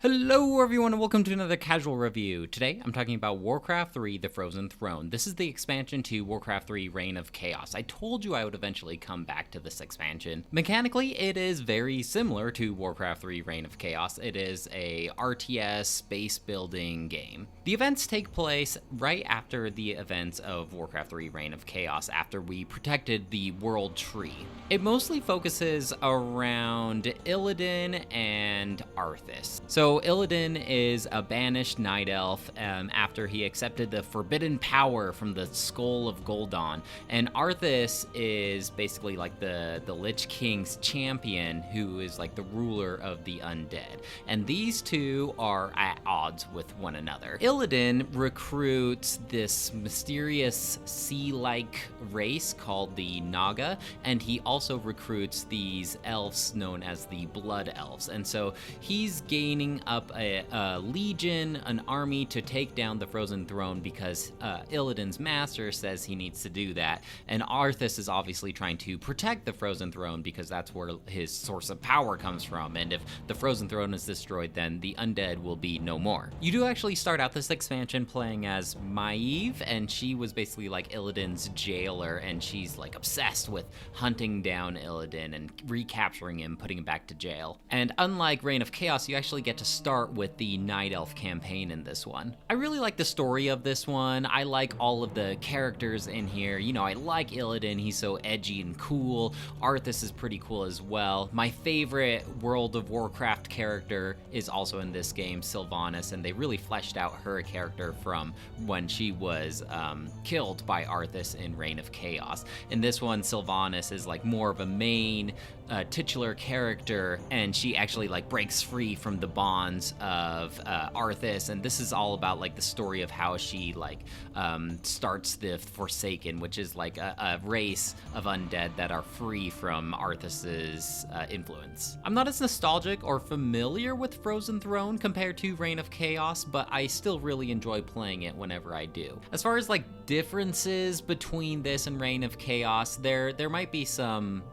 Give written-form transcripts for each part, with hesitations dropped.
Hello everyone and welcome to another casual review. Today I'm talking about Warcraft III: The Frozen Throne. This is the expansion to Warcraft III: Reign of Chaos. I told you I would eventually come back to this expansion. Mechanically, it is very similar to Warcraft III: Reign of Chaos. It is a RTS base building game. The events take place right after the events of Warcraft III: Reign of Chaos, after we protected the World Tree. It mostly focuses around Illidan and Arthas. So Illidan is a banished night elf after he accepted the forbidden power from the Skull of Gul'dan, and Arthas is basically like the Lich King's champion, who is like the ruler of the undead, and these two are at odds with one another. Illidan recruits this mysterious sea-like race called the Naga, and he also recruits these elves known as the Blood Elves, and so he's gaining up a legion, an army to take down the Frozen Throne because Illidan's master says he needs to do that, and Arthas is obviously trying to protect the Frozen Throne because that's where his source of power comes from, and if the Frozen Throne is destroyed, then the undead will be no more. You do actually start out this expansion playing as Maeve, and she was basically like Illidan's jailer, and she's like obsessed with hunting down Illidan and recapturing him, putting him back to jail. And unlike Reign of Chaos, you actually get to start with the Night Elf campaign in this one. I really like the story of this one. I like all of the characters in here. You know, I like Illidan, he's so edgy and cool. Arthas is pretty cool as well. My favorite World of Warcraft character is also in this game, Sylvanas, and they really fleshed out her character from when she was killed by Arthas in Reign of Chaos. In this one, Sylvanas is like more of a main titular character, and she actually like breaks free from the bonds of Arthas, and this is all about like the story of how she like starts the Forsaken, which is like a race of undead that are free from Arthas's influence. I'm not as nostalgic or familiar with Frozen Throne compared to Reign of Chaos, but I still really enjoy playing it whenever I do. As far as like differences between this and Reign of Chaos, there might be some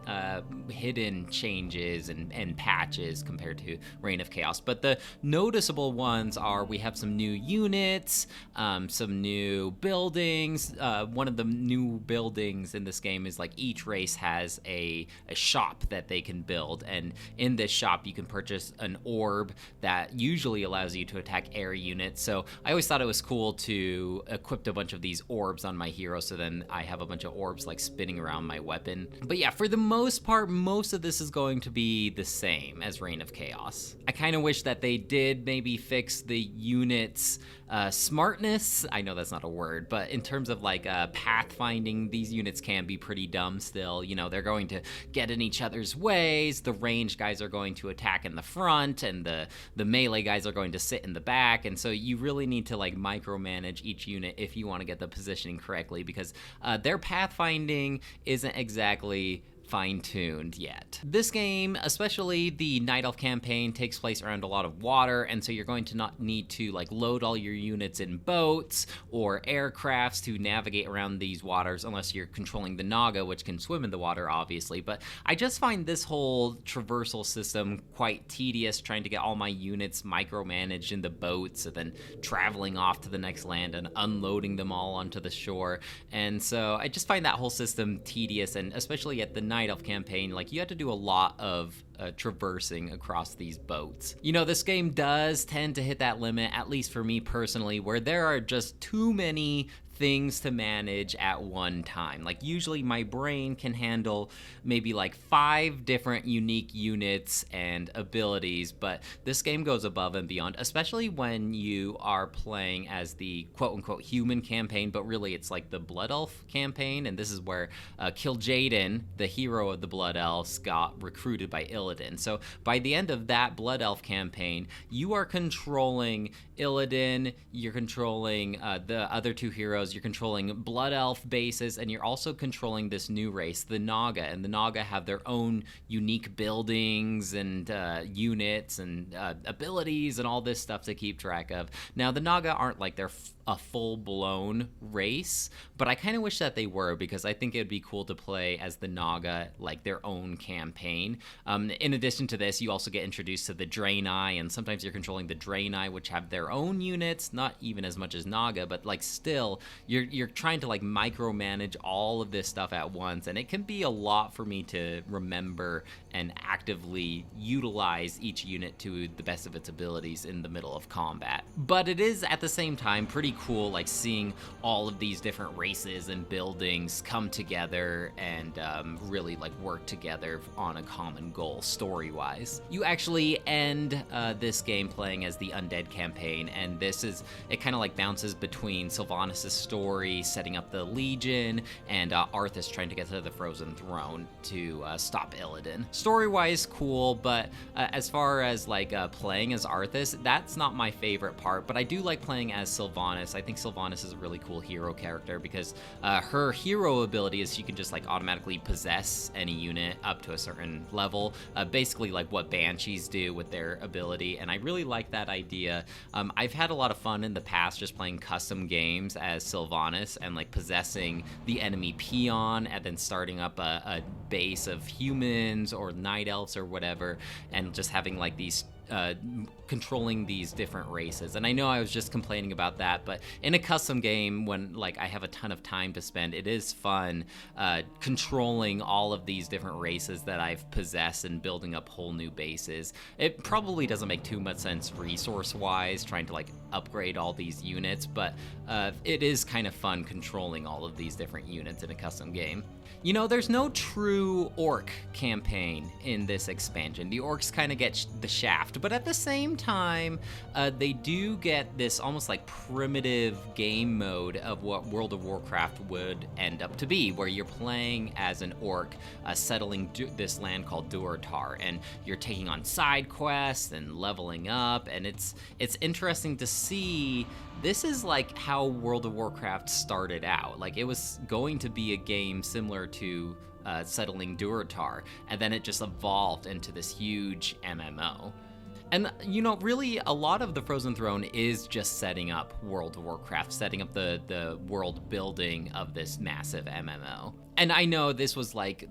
hidden changes and patches compared to Reign of Chaos, but the noticeable ones are we have some new units, some new buildings. One of the new buildings in this game is like each race has a shop that they can build, and in this shop you can purchase an orb that usually allows you to attack air units. So I always thought it was cool to equip a bunch of these orbs on my hero, so then I have a bunch of orbs like spinning around my weapon. But yeah, for the most part, most of this is going to be the same as Reign of Chaos. I kind of wish that they did maybe fix the units' smartness. I know that's not a word, but in terms of like pathfinding, these units can be pretty dumb still. You know, they're going to get in each other's ways. The range guys are going to attack in the front, and the melee guys are going to sit in the back, and so you really need to like micromanage each unit if you want to get the positioning correctly, because their pathfinding isn't exactly fine-tuned yet. This game, especially the Night Elf campaign, takes place around a lot of water, and so you're going to not need to like load all your units in boats or aircrafts to navigate around these waters unless you're controlling the Naga, which can swim in the water obviously. But I just find this whole traversal system quite tedious, trying to get all my units micromanaged in the boats and then traveling off to the next land and unloading them all onto the shore. And so I just find that whole system tedious, and especially at the Night Elf campaign, like you had to do a lot of traversing across these boats. You know, this game does tend to hit that limit, at least for me personally, where there are just too many things to manage at one time. Like usually my brain can handle maybe like 5 different unique units and abilities, but this game goes above and beyond, especially when you are playing as the quote-unquote human campaign, but really it's like the Blood Elf campaign, and this is where Kil'jaeden, the hero of the Blood Elves, got recruited by Illidan. So by the end of that Blood Elf campaign, you are controlling Illidan, you're controlling the other 2 heroes, you're controlling Blood Elf bases, and you're also controlling this new race, the Naga, and the Naga have their own unique buildings and units and abilities and all this stuff to keep track of. Now, the Naga aren't like their a full-blown race, but I kind of wish that they were, because I think it'd be cool to play as the Naga, like their own campaign. In addition to this, you also get introduced to the Draenei, and sometimes you're controlling the Draenei, which have their own units, not even as much as Naga, but like still, you're trying to like micromanage all of this stuff at once, and it can be a lot for me to remember and actively utilize each unit to the best of its abilities in the middle of combat. But it is at the same time pretty cool, like seeing all of these different races and buildings come together and really like work together on a common goal story-wise. You actually end this game playing as the Undead campaign, and it kind of like bounces between Sylvanas' story, setting up the Legion, and Arthas trying to get to the Frozen Throne to stop Illidan. Story-wise, cool, but as far as like playing as Arthas, that's not my favorite part, but I do like playing as Sylvanas. I think Sylvanas is a really cool hero character because her hero ability is she can just like automatically possess any unit up to a certain level, basically like what Banshees do with their ability, and I really like that idea. I've had a lot of fun in the past just playing custom games as Sylvanas and like possessing the enemy peon and then starting up a base of humans or night elves or whatever, and just having like these controlling these different races. And I know I was just complaining about that, but in a custom game, when like I have a ton of time to spend, it is fun controlling all of these different races that I've possessed and building up whole new bases. It probably doesn't make too much sense resource-wise, trying to like upgrade all these units, but it is kind of fun controlling all of these different units in a custom game. You know, there's no true orc campaign in this expansion. The orcs kind of get the shaft, but at the same time, they do get this almost like primitive game mode of what World of Warcraft would end up to be, where you're playing as an orc settling this land called Durotar, and you're taking on side quests and leveling up, and it's interesting to see. This is like how World of Warcraft started out. Like, it was going to be a game similar to settling Durotar, and then it just evolved into this huge MMO. And, you know, really, a lot of the Frozen Throne is just setting up World of Warcraft, setting up the world building of this massive MMO. And I know this was like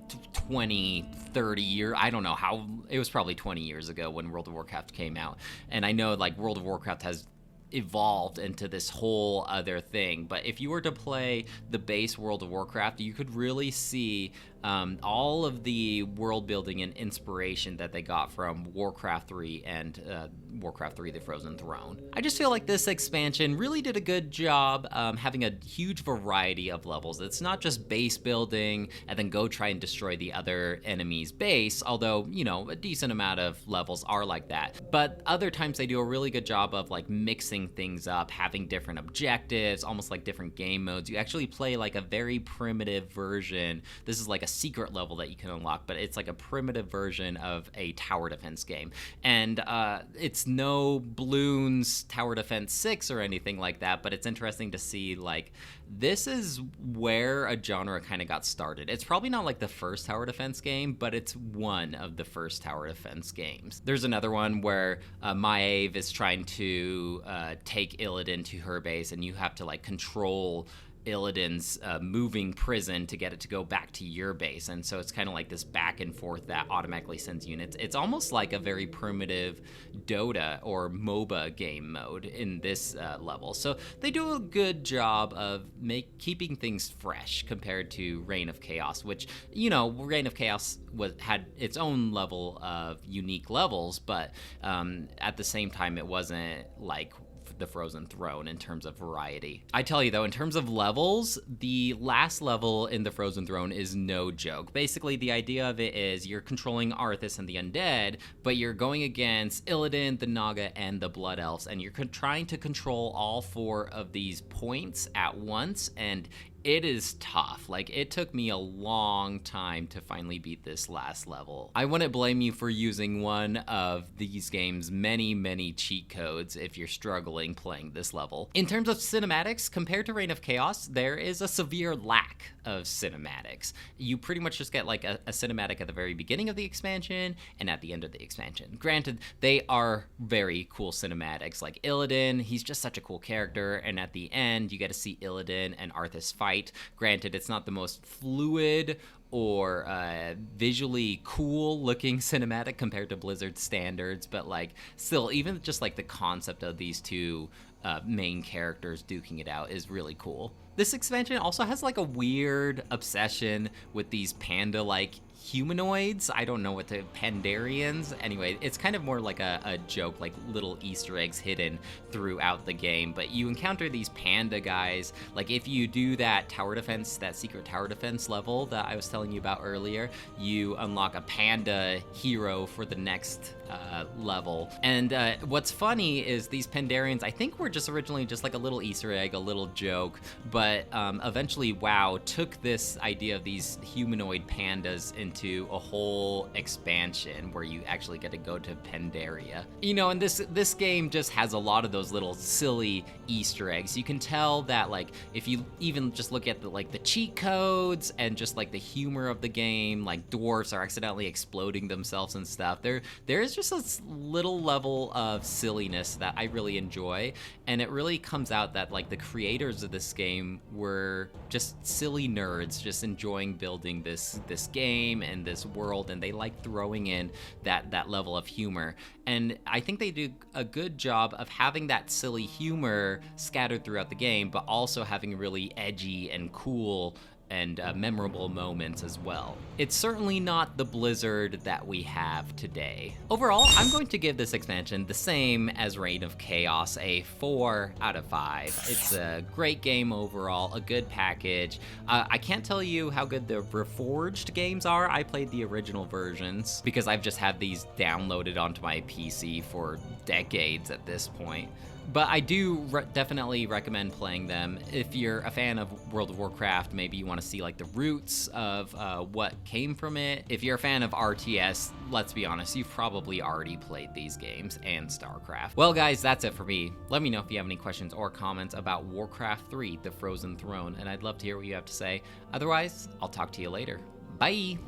20, 30 years, I don't know how, it was probably 20 years ago when World of Warcraft came out. And I know, like, World of Warcraft has evolved into this whole other thing, but if you were to play the base World of Warcraft, you could really see all of the world building and inspiration that they got from Warcraft 3 and Warcraft 3 The Frozen Throne. I just feel like this expansion really did a good job having a huge variety of levels. It's not just base building and then go try and destroy the other enemy's base, although, you know, a decent amount of levels are like that. But other times they do a really good job of like mixing things up, having different objectives, almost like different game modes. You actually play like a very primitive version. This is like a secret level that you can unlock, but it's like a primitive version of a tower defense game. And it's no Bloons Tower Defense 6 or anything like that, but it's interesting to see like this is where a genre kind of got started. It's probably not like the first tower defense game, but it's one of the first tower defense games. There's another one where Maeve is trying to take Illidan to her base, and you have to like control Illidan's moving prison to get it to go back to your base, and so it's kind of like this back and forth that automatically sends units. It's almost like a very primitive Dota or MOBA game mode in this level, so they do a good job of keeping things fresh compared to Reign of Chaos, which, you know, Reign of Chaos had its own level of unique levels, but at the same time it wasn't like the Frozen Throne in terms of variety. I tell you though, in terms of levels, the last level in the Frozen Throne is no joke. Basically, the idea of it is you're controlling Arthas and the Undead, but you're going against Illidan, the Naga, and the Blood Elves, and you're trying to control all four of these points at once, and it is tough. Like, it took me a long time to finally beat this last level. I wouldn't blame you for using one of these game's many, many cheat codes if you're struggling enjoying playing this level. In terms of cinematics, compared to Reign of Chaos, there is a severe lack of cinematics. You pretty much just get like a cinematic at the very beginning of the expansion and at the end of the expansion. Granted, they are very cool cinematics. Like Illidan, he's just such a cool character, and at the end, you get to see Illidan and Arthas fight. Granted, it's not the most fluid or visually cool looking cinematic compared to Blizzard standards, but like still, even just like the concept of these two main characters duking it out is really cool. This expansion also has like a weird obsession with these panda-like humanoids. I don't know what the Pandarians. Anyway, it's kind of more like a joke, like little Easter eggs hidden throughout the game. But you encounter these panda guys. Like if you do that tower defense, that secret tower defense level that I was telling you about earlier, you unlock a panda hero for the next level. And what's funny is these Pandarians, I think were just originally just like a little Easter egg, a little joke, but eventually WoW took this idea of these humanoid pandas into a whole expansion where you actually get to go to Pandaria. You know, and this game just has a lot of those little silly Easter eggs. You can tell that like if you even just look at the cheat codes and just like the humor of the game, like dwarfs are accidentally exploding themselves and stuff. There is just a little level of silliness that I really enjoy, and it really comes out that like the creators of this game were just silly nerds just enjoying building this game and this world, and they like throwing in that level of humor. And I think they do a good job of having that silly humor scattered throughout the game, but also having really edgy and cool and memorable moments as well. It's certainly not the Blizzard that we have today. Overall, I'm going to give this expansion the same as Reign of Chaos, a 4 out of 5. It's a great game overall, a good package. I can't tell you how good the Reforged games are. I played the original versions because I've just had these downloaded onto my PC for decades at this point. But I do definitely recommend playing them. If you're a fan of World of Warcraft, maybe you want to see like the roots of what came from it. If you're a fan of RTS, let's be honest, you've probably already played these games and StarCraft. Well guys, that's it for me. Let me know if you have any questions or comments about Warcraft 3, The Frozen Throne, and I'd love to hear what you have to say. Otherwise, I'll talk to you later. Bye!